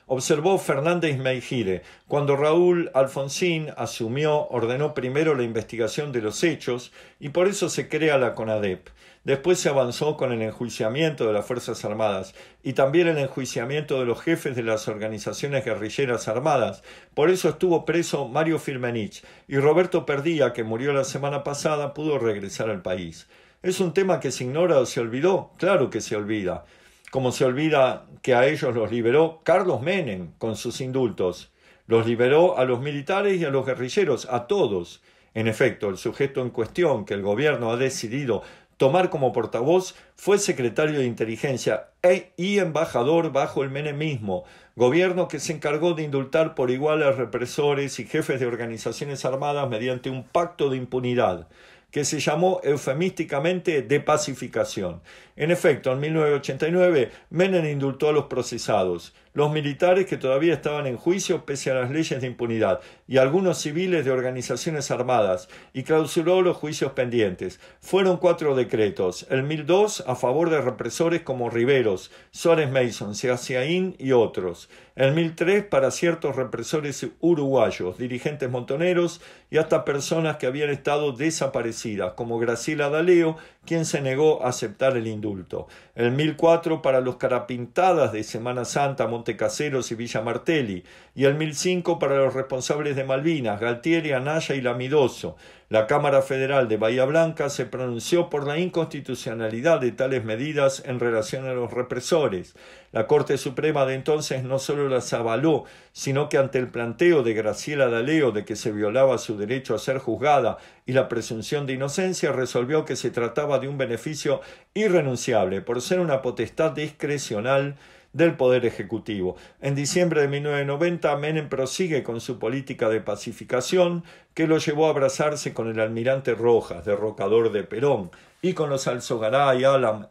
Observó Fernández Meijide, cuando Raúl Alfonsín asumió, ordenó primero la investigación de los hechos y por eso se crea la CONADEP. Después se avanzó con el enjuiciamiento de las Fuerzas Armadas y también el enjuiciamiento de los jefes de las organizaciones guerrilleras armadas. Por eso estuvo preso Mario Firmenich y Roberto Perdía, que murió la semana pasada, pudo regresar al país. ¿Es un tema que se ignora o se olvidó? Claro que se olvida. Como se olvida que a ellos los liberó Carlos Menem con sus indultos. Los liberó a los militares y a los guerrilleros, a todos. En efecto, el sujeto en cuestión que el gobierno ha decidido tomar como portavoz fue secretario de inteligencia y embajador bajo el menemismo, gobierno que se encargó de indultar por igual a represores y jefes de organizaciones armadas mediante un pacto de impunidad, que se llamó eufemísticamente de pacificación. En efecto, en 1989, Menem indultó a los procesados, los militares que todavía estaban en juicio pese a las leyes de impunidad, y algunos civiles de organizaciones armadas, y clausuró los juicios pendientes. Fueron 4 decretos: el 1002 a favor de represores como Riveros, Suárez Mason, Seaciaín y otros; el 1003 para ciertos represores uruguayos, dirigentes montoneros y hasta personas que habían estado desaparecidas, como Graciela D'Aleo, quien se negó a aceptar el indulto; el 1004 para los carapintadas de Semana Santa, Montecaseros y Villa Martelli, y el 1005 para los responsables de Malvinas, Galtieri, Anaya y Lamidoso. La Cámara Federal de Bahía Blanca se pronunció por la inconstitucionalidad de tales medidas en relación a los represores. La Corte Suprema de entonces no solo las avaló, sino que ante el planteo de Graciela D'Aleo de que se violaba su derecho a ser juzgada y la presunción de inocencia, resolvió que se trataba de un beneficio irrenunciable por ser una potestad discrecional del Poder Ejecutivo. En diciembre de 1990, Menem prosigue con su política de pacificación, que lo llevó a abrazarse con el almirante Rojas, derrocador de Perón, y con los Alzogaray,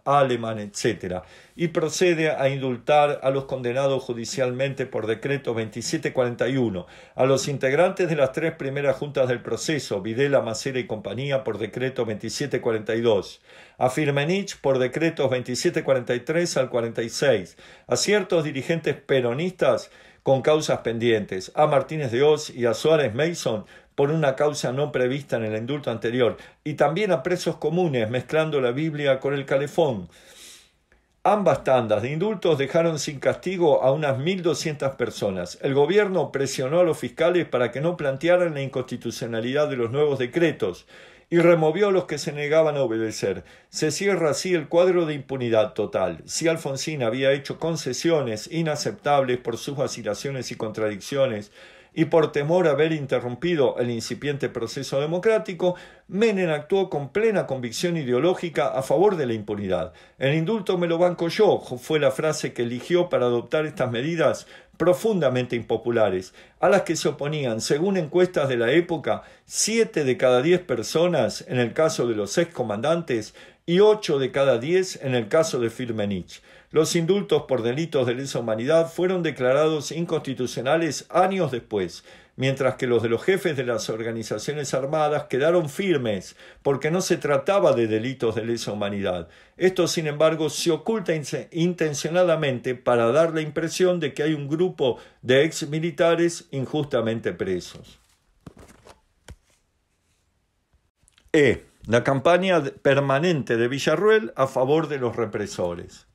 Aleman, etc., y procede a indultar a los condenados judicialmente por decreto 2741, a los integrantes de las 3 primeras juntas del proceso, Videla, Macera y compañía, por decreto 2742, a Firmenich por decretos 2743 al 46, a ciertos dirigentes peronistas con causas pendientes, a Martínez de Oz y a Suárez Mason por una causa no prevista en el indulto anterior, y también a presos comunes, mezclando la Biblia con el calefón. Ambas tandas de indultos dejaron sin castigo a unas 1.200 personas. El gobierno presionó a los fiscales para que no plantearan la inconstitucionalidad de los nuevos decretos y removió a los que se negaban a obedecer. Se cierra así el cuadro de impunidad total. Si Alfonsín había hecho concesiones inaceptables por sus vacilaciones y contradicciones y por temor a haber interrumpido el incipiente proceso democrático, Menem actuó con plena convicción ideológica a favor de la impunidad. El indulto me lo banco yo, fue la frase que eligió para adoptar estas medidas profundamente impopulares, a las que se oponían, según encuestas de la época, 7 de cada 10 personas en el caso de los excomandantes y 8 de cada 10 en el caso de Firmenich. Los indultos por delitos de lesa humanidad fueron declarados inconstitucionales años después, mientras que los de los jefes de las organizaciones armadas quedaron firmes, porque no se trataba de delitos de lesa humanidad. Esto, sin embargo, se oculta intencionadamente para dar la impresión de que hay un grupo de exmilitares injustamente presos. La campaña permanente de Villarruel a favor de los represores.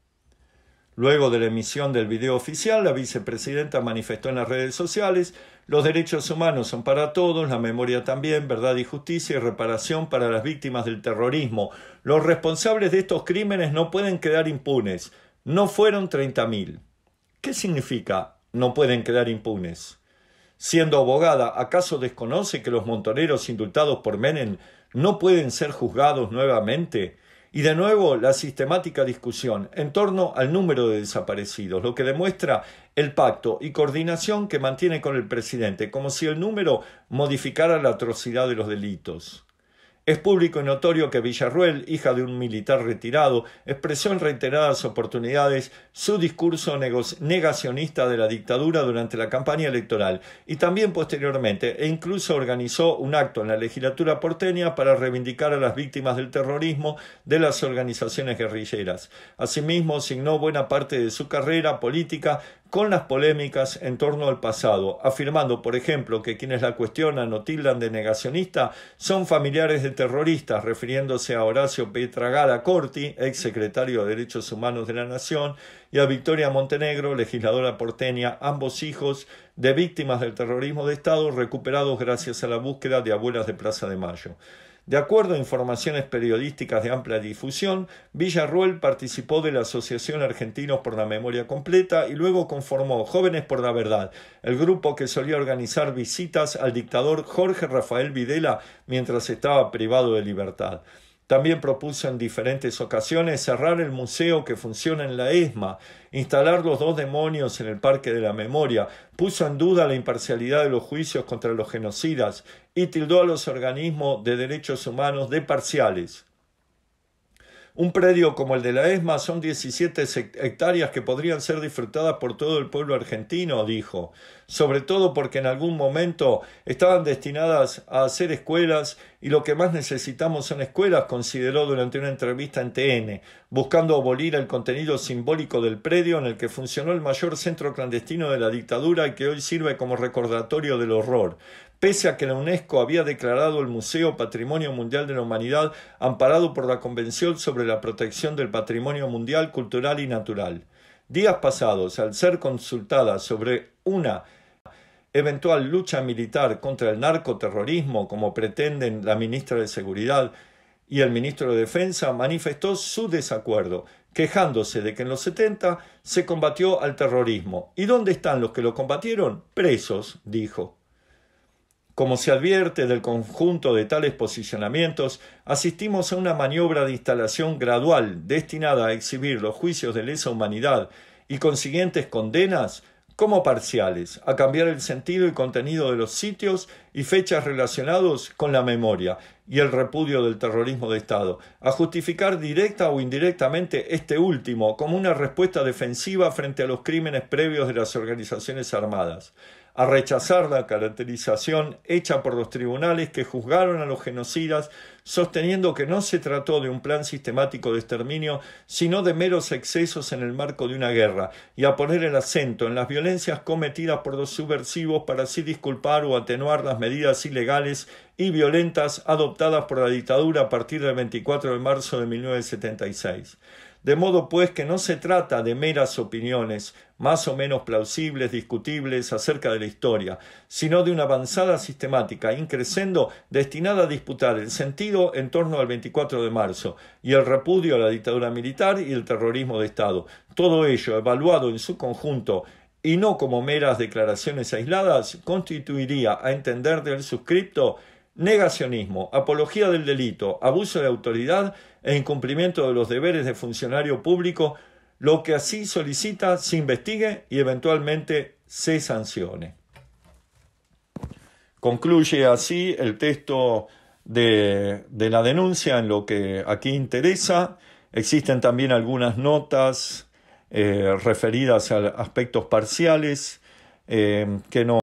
Luego de la emisión del video oficial, la vicepresidenta manifestó en las redes sociales: los derechos humanos son para todos, la memoria también, verdad y justicia y reparación para las víctimas del terrorismo. Los responsables de estos crímenes no pueden quedar impunes. No fueron 30.000. ¿Qué significa no pueden quedar impunes? Siendo abogada, ¿acaso desconoce que los montoneros indultados por Menem no pueden ser juzgados nuevamente? Y de nuevo la sistemática discusión en torno al número de desaparecidos, lo que demuestra el pacto y coordinación que mantiene con el presidente, como si el número modificara la atrocidad de los delitos. Es público y notorio que Villarruel, hija de un militar retirado, expresó en reiteradas oportunidades su discurso negacionista de la dictadura durante la campaña electoral y también posteriormente, e incluso organizó un acto en la legislatura porteña para reivindicar a las víctimas del terrorismo de las organizaciones guerrilleras. Asimismo, signó buena parte de su carrera política con las polémicas en torno al pasado, afirmando, por ejemplo, que quienes la cuestionan o tildan de negacionista son familiares de terroristas, refiriéndose a Horacio Pietragala Corti, ex secretario de Derechos Humanos de la Nación, y a Victoria Montenegro, legisladora porteña, ambos hijos de víctimas del terrorismo de Estado recuperados gracias a la búsqueda de abuelas de Plaza de Mayo. De acuerdo a informaciones periodísticas de amplia difusión, Villarruel participó de la Asociación Argentinos por la Memoria Completa y luego conformó Jóvenes por la Verdad, el grupo que solía organizar visitas al dictador Jorge Rafael Videla mientras estaba privado de libertad. También propuso en diferentes ocasiones cerrar el museo que funciona en la ESMA, instalar los 2 demonios en el Parque de la Memoria, puso en duda la imparcialidad de los juicios contra los genocidas y tildó a los organismos de derechos humanos de parciales. Un predio como el de la ESMA son 17 hectáreas que podrían ser disfrutadas por todo el pueblo argentino, dijo, sobre todo porque en algún momento estaban destinadas a hacer escuelas y lo que más necesitamos son escuelas, consideró durante una entrevista en TN, buscando abolir el contenido simbólico del predio en el que funcionó el mayor centro clandestino de la dictadura y que hoy sirve como recordatorio del horror. Pese a que la UNESCO había declarado el Museo Patrimonio Mundial de la Humanidad amparado por la Convención sobre la Protección del Patrimonio Mundial Cultural y Natural. Días pasados, al ser consultada sobre una eventual lucha militar contra el narcoterrorismo, como pretenden la ministra de Seguridad y el ministro de Defensa, manifestó su desacuerdo, quejándose de que en los 70 se combatió al terrorismo. ¿Y dónde están los que lo combatieron? Presos, dijo. Como se advierte del conjunto de tales posicionamientos, asistimos a una maniobra de instalación gradual destinada a exhibir los juicios de lesa humanidad y consiguientes condenas como parciales, a cambiar el sentido y contenido de los sitios y fechas relacionados con la memoria y el repudio del terrorismo de Estado, a justificar directa o indirectamente este último como una respuesta defensiva frente a los crímenes previos de las organizaciones armadas, a rechazar la caracterización hecha por los tribunales que juzgaron a los genocidas, sosteniendo que no se trató de un plan sistemático de exterminio, sino de meros excesos en el marco de una guerra, y a poner el acento en las violencias cometidas por los subversivos para así disculpar o atenuar las medidas ilegales y violentas adoptadas por la dictadura a partir del 24 de marzo de 1976. De modo pues que no se trata de meras opiniones, más o menos plausibles, discutibles acerca de la historia, sino de una avanzada sistemática increscendo destinada a disputar el sentido en torno al 24 de marzo y el repudio a la dictadura militar y el terrorismo de Estado. Todo ello evaluado en su conjunto y no como meras declaraciones aisladas, constituiría, a entender del suscripto, negacionismo, apología del delito, abuso de autoridad e incumplimiento de los deberes de funcionario público, lo que así solicita se investigue y eventualmente se sancione. Concluye así el texto de la denuncia en lo que aquí interesa. Existen también algunas notas referidas a aspectos parciales que no